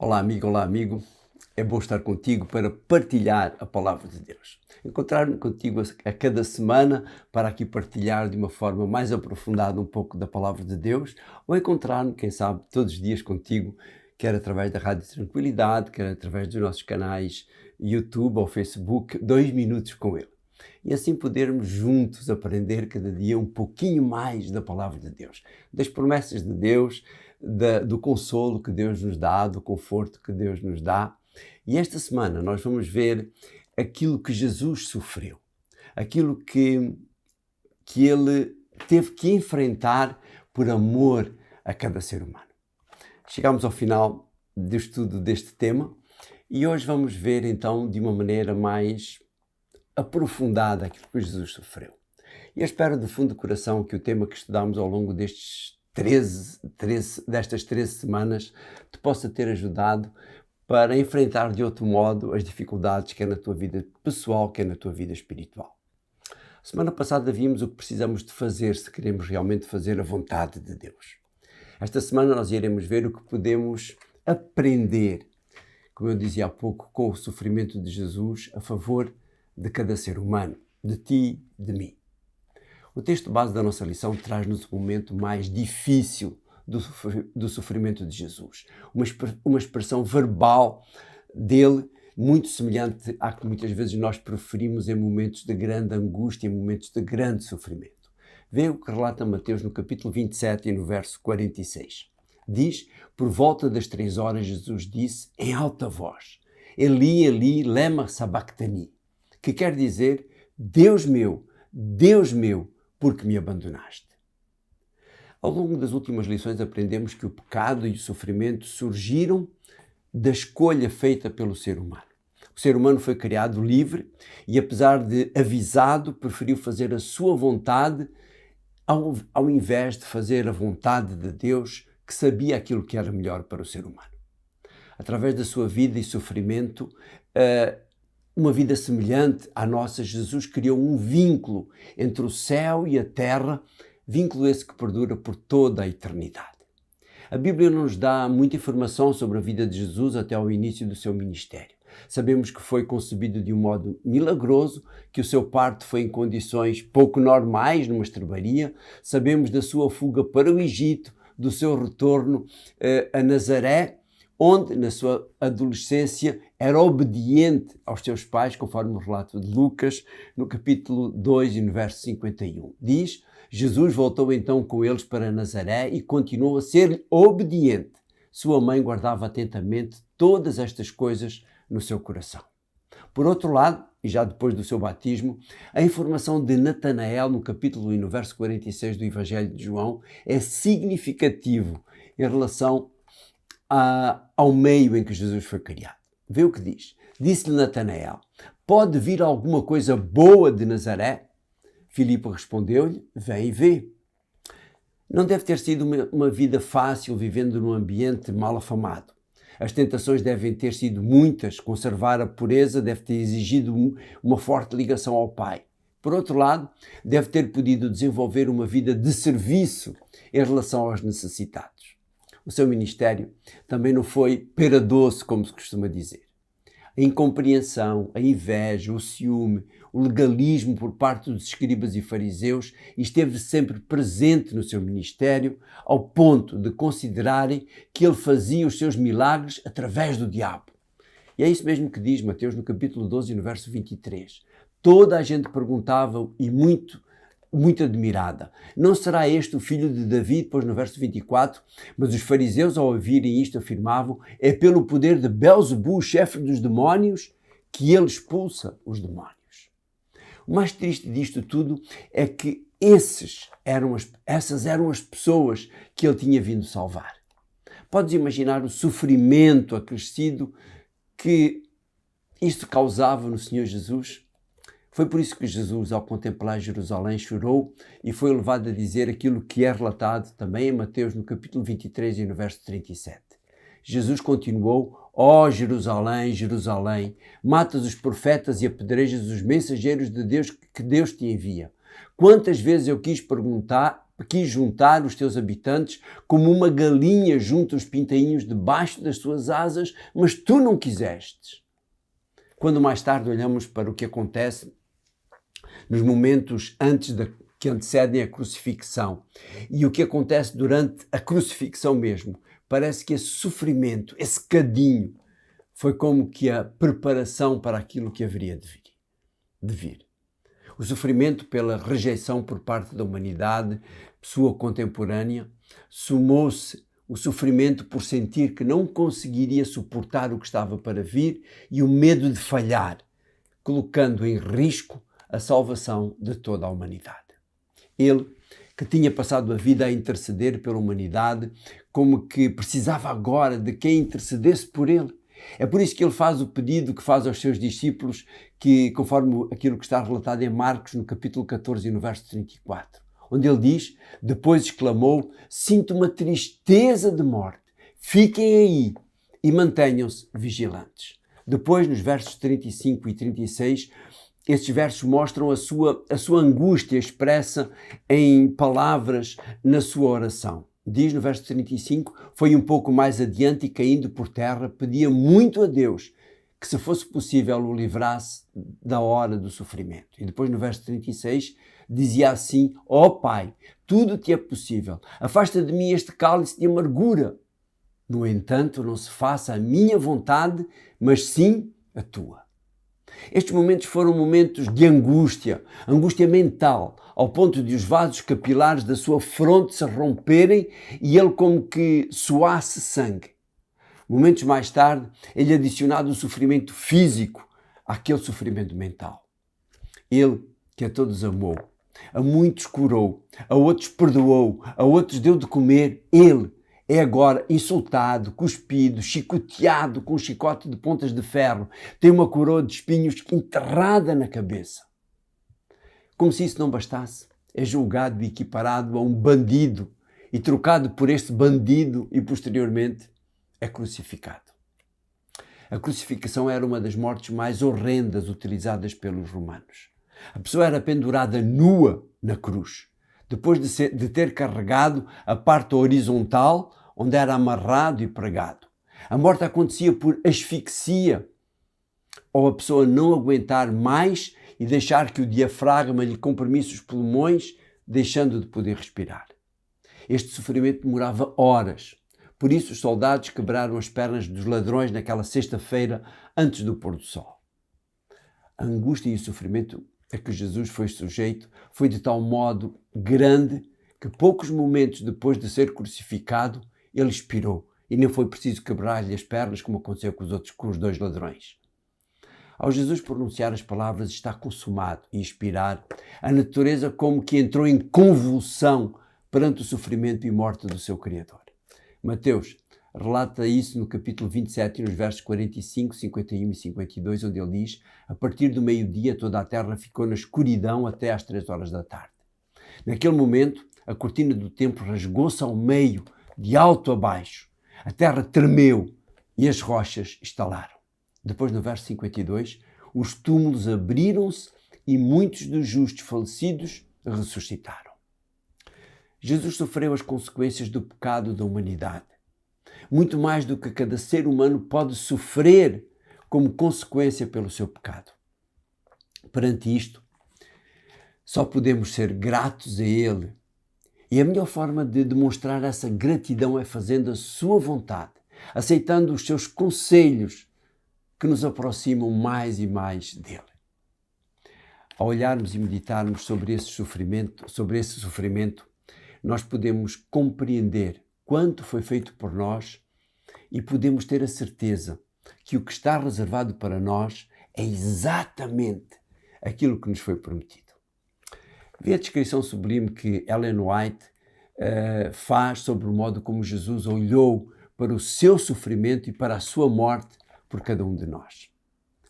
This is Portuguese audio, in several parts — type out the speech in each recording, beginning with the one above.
Olá amigo, é bom estar contigo para partilhar a palavra de Deus. Encontrar-me contigo a cada semana para aqui partilhar de uma forma mais aprofundada um pouco da palavra de Deus, ou encontrar-me, quem sabe, todos os dias contigo, quer através da Rádio Tranquilidade, quer através dos nossos canais YouTube ou Facebook, 2 minutos com Ele. E assim podermos juntos aprender cada dia um pouquinho mais da palavra de Deus, das promessas de Deus, do consolo que Deus nos dá, do conforto que Deus nos dá. E esta semana nós vamos ver aquilo que Jesus sofreu, aquilo que Ele teve que enfrentar por amor a cada ser humano. Chegamos ao final do estudo deste tema e hoje vamos ver então de uma maneira mais aprofundada aquilo que Jesus sofreu. E eu espero do fundo do coração que o tema que estudamos ao longo destas 13 semanas te possa ter ajudado para enfrentar de outro modo as dificuldades quer na tua vida pessoal, quer na tua vida espiritual. Semana passada vimos o que precisamos de fazer se queremos realmente fazer a vontade de Deus. Esta semana nós iremos ver o que podemos aprender, como eu dizia há pouco, com o sofrimento de Jesus a favor de cada ser humano, de ti, de mim. O texto base da nossa lição traz-nos o momento mais difícil do sofrimento de Jesus. Uma expressão verbal dele muito semelhante à que muitas vezes nós preferimos em momentos de grande angústia, em momentos de grande sofrimento. Vê o que relata Mateus no capítulo 27 e no verso 46. Diz, por volta das 3 horas, Jesus disse em alta voz, Eli, Eli, lema sabachthani, que quer dizer, Deus meu, por que me abandonaste? Ao longo das últimas lições aprendemos que o pecado e o sofrimento surgiram da escolha feita pelo ser humano. O ser humano foi criado livre e, apesar de avisado, preferiu fazer a sua vontade ao invés de fazer a vontade de Deus, que sabia aquilo que era melhor para o ser humano. Através da sua vida e sofrimento, uma vida semelhante à nossa, Jesus criou um vínculo entre o céu e a terra, vínculo esse que perdura por toda a eternidade. A Bíblia não nos dá muita informação sobre a vida de Jesus até ao início do seu ministério. Sabemos que foi concebido de um modo milagroso, que o seu parto foi em condições pouco normais, numa estrebaria. Sabemos da sua fuga para o Egito, do seu retorno a Nazaré, onde, na sua adolescência, era obediente aos seus pais, conforme o relato de Lucas, no capítulo 2 e no verso 51. Diz, Jesus voltou então com eles para Nazaré e continuou a ser obediente. Sua mãe guardava atentamente todas estas coisas no seu coração. Por outro lado, e já depois do seu batismo, a informação de Natanael, no capítulo 1 e no verso 46 do Evangelho de João, é significativo em relação ao meio em que Jesus foi criado. Vê o que diz. Disse-lhe Natanael, pode vir alguma coisa boa de Nazaré? Filipe respondeu-lhe, vem e vê. Não deve ter sido uma vida fácil vivendo num ambiente mal afamado. As tentações devem ter sido muitas, conservar a pureza deve ter exigido uma forte ligação ao Pai. Por outro lado, deve ter podido desenvolver uma vida de serviço em relação aos necessitados. O seu ministério também não foi pera doce, como se costuma dizer. A incompreensão, a inveja, o ciúme, o legalismo por parte dos escribas e fariseus esteve sempre presente no seu ministério, ao ponto de considerarem que ele fazia os seus milagres através do diabo. E é isso mesmo que diz Mateus no capítulo 12 e no verso 23. Toda a gente perguntava e muito admirada. Não será este o filho de Davi? Depois no verso 24, mas os fariseus ao ouvirem isto afirmavam, é pelo poder de Belzebu, chefe dos demónios, que ele expulsa os demónios. O mais triste disto tudo é que essas eram as pessoas que ele tinha vindo salvar. Podes imaginar o sofrimento acrescido que isto causava no Senhor Jesus? Foi por isso que Jesus, ao contemplar Jerusalém, chorou e foi levado a dizer aquilo que é relatado também em Mateus, no capítulo 23 e no verso 37. Jesus continuou, ó Jerusalém, Jerusalém, matas os profetas e apedrejas os mensageiros de Deus que Deus te envia. Quantas vezes eu quis quis juntar os teus habitantes como uma galinha junta os pintainhos debaixo das suas asas, mas tu não quisestes. Quando mais tarde olhamos para o que acontece nos momentos que antecedem a crucifixão e o que acontece durante a crucifixão mesmo, parece que esse sofrimento, esse cadinho, foi como que a preparação para aquilo que haveria de vir. O sofrimento pela rejeição por parte da humanidade, sua contemporânea, somou-se o sofrimento por sentir que não conseguiria suportar o que estava para vir e o medo de falhar, colocando em risco a salvação de toda a humanidade. Ele, que tinha passado a vida a interceder pela humanidade, como que precisava agora de quem intercedesse por ele. É por isso que ele faz o pedido que faz aos seus discípulos, que, conforme aquilo que está relatado em Marcos, no capítulo 14 e no verso 34, onde ele diz: depois exclamou, sinto uma tristeza de morte, fiquem aí e mantenham-se vigilantes. Depois, nos versos 35 e 36, estes versos mostram a sua angústia expressa em palavras na sua oração. Diz no verso 35, foi um pouco mais adiante e caindo por terra, pedia muito a Deus que, se fosse possível, o livrasse da hora do sofrimento. E depois no verso 36, dizia assim: ó Pai, tudo te é possível, afasta de mim este cálice de amargura. No entanto, não se faça a minha vontade, mas sim a tua. Estes momentos foram momentos de angústia mental, ao ponto de os vasos capilares da sua fronte se romperem e ele como que suasse sangue. Momentos mais tarde, ele adicionado o sofrimento físico àquele sofrimento mental. Ele, que a todos amou, a muitos curou, a outros perdoou, a outros deu de comer, ele é agora insultado, cuspido, chicoteado com um chicote de pontas de ferro, tem uma coroa de espinhos enterrada na cabeça. Como se isso não bastasse, é julgado e equiparado a um bandido e trocado por este bandido e posteriormente é crucificado. A crucificação era uma das mortes mais horrendas utilizadas pelos romanos. A pessoa era pendurada nua na cruz, depois de ter carregado a parte horizontal, onde era amarrado e pregado. A morte acontecia por asfixia, ou a pessoa não aguentar mais e deixar que o diafragma lhe comprimisse os pulmões, deixando de poder respirar. Este sofrimento demorava horas. Por isso os soldados quebraram as pernas dos ladrões naquela sexta-feira antes do pôr do sol. A angústia e o sofrimento a que Jesus foi sujeito foi de tal modo grande que poucos momentos depois de ser crucificado, ele expirou e nem foi preciso quebrar-lhe as pernas como aconteceu com os dois ladrões. Ao Jesus pronunciar as palavras está consumado e expirar, a natureza como que entrou em convulsão perante o sofrimento e morte do seu Criador. Mateus relata isso no capítulo 27, nos versos 45, 51 e 52, onde ele diz: a partir do meio-dia toda a terra ficou na escuridão até às 3 horas da tarde. Naquele momento, a cortina do templo rasgou-se ao meio, de alto a baixo. A terra tremeu e as rochas estalaram. Depois, no verso 52, os túmulos abriram-se e muitos dos justos falecidos ressuscitaram. Jesus sofreu as consequências do pecado da humanidade. Muito mais do que cada ser humano pode sofrer como consequência pelo seu pecado. Perante isto, só podemos ser gratos a Ele. E a melhor forma de demonstrar essa gratidão é fazendo a sua vontade, aceitando os seus conselhos que nos aproximam mais e mais dele. Ao olharmos e meditarmos sobre esse sofrimento, nós podemos compreender quanto foi feito por nós e podemos ter a certeza que o que está reservado para nós é exatamente aquilo que nos foi prometido. Vê a descrição sublime que Ellen White faz sobre o modo como Jesus olhou para o seu sofrimento e para a sua morte por cada um de nós.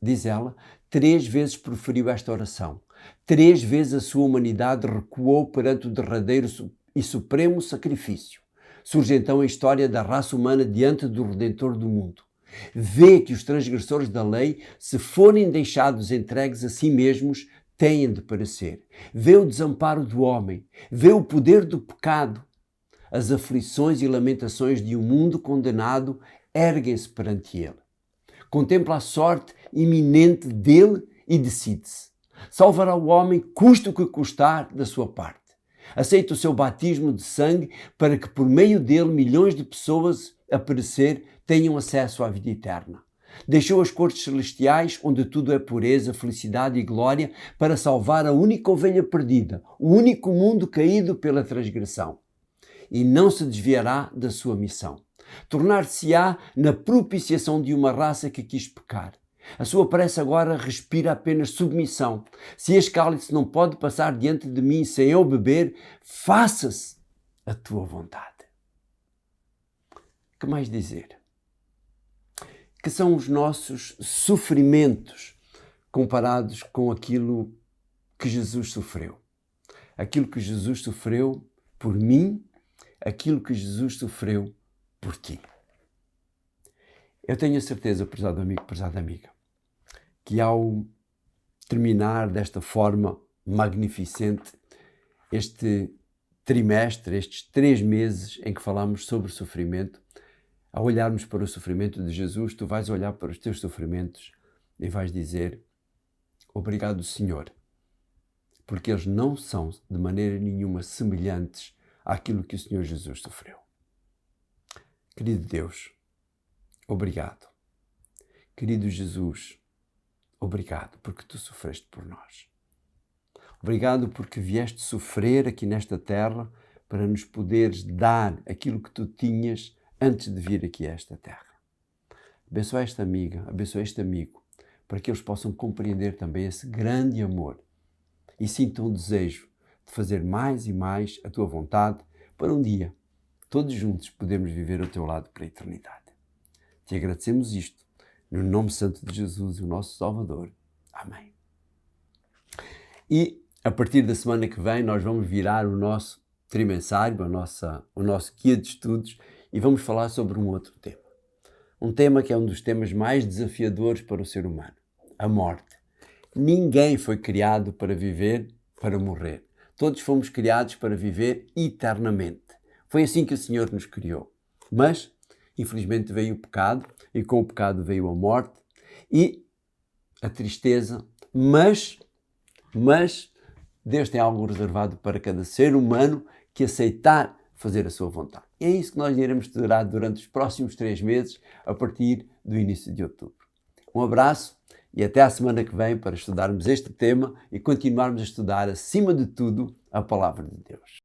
Diz ela, 3 vezes proferiu esta oração. 3 vezes a sua humanidade recuou perante o derradeiro e supremo sacrifício. Surge então a história da raça humana diante do Redentor do mundo. Vê que os transgressores da lei, se forem deixados entregues a si mesmos, têm de parecer. Vê o desamparo do homem, vê o poder do pecado. As aflições e lamentações de um mundo condenado erguem-se perante ele. Contempla a sorte iminente dele e decide-se. Salvará o homem, custe o que custar, da sua parte. Aceita o seu batismo de sangue para que por meio dele milhões de pessoas a perecer tenham acesso à vida eterna. Deixou as cortes celestiais, onde tudo é pureza, felicidade e glória, para salvar a única ovelha perdida, o único mundo caído pela transgressão. E não se desviará da sua missão. Tornar-se-á na propiciação de uma raça que quis pecar. A sua prece agora respira apenas submissão. Se este cálice não pode passar diante de mim sem eu beber, faça-se a tua vontade. Que mais dizer? Que são os nossos sofrimentos comparados com aquilo que Jesus sofreu. Aquilo que Jesus sofreu por mim, aquilo que Jesus sofreu por ti. Eu tenho a certeza, prezado amigo, prezada amiga, que ao terminar desta forma magnificente este trimestre, estes 3 meses em que falamos sobre sofrimento, ao olharmos para o sofrimento de Jesus, tu vais olhar para os teus sofrimentos e vais dizer: obrigado, Senhor, porque eles não são de maneira nenhuma semelhantes àquilo que o Senhor Jesus sofreu. Querido Deus, obrigado. Querido Jesus, obrigado porque tu sofreste por nós. Obrigado porque vieste sofrer aqui nesta terra para nos poderes dar aquilo que tu tinhas antes de vir aqui a esta terra. Abençoa esta amiga, abençoa este amigo, para que eles possam compreender também esse grande amor e sintam o desejo de fazer mais e mais a tua vontade para um dia, todos juntos, podermos viver ao teu lado para a eternidade. Te agradecemos isto, no nome santo de Jesus, o nosso Salvador. Amém. E a partir da semana que vem nós vamos virar o nosso trimensário, o nosso guia de estudos, e vamos falar sobre um outro tema. Um tema que é um dos temas mais desafiadores para o ser humano: a morte. Ninguém foi criado para viver, para morrer. Todos fomos criados para viver eternamente. Foi assim que o Senhor nos criou. Mas, infelizmente, veio o pecado, e com o pecado veio a morte e a tristeza. Mas Deus tem algo reservado para cada ser humano que aceitar fazer a sua vontade. E é isso que nós iremos estudar durante os próximos 3 meses, a partir do início de outubro. Um abraço e até à semana que vem para estudarmos este tema e continuarmos a estudar, acima de tudo, a Palavra de Deus.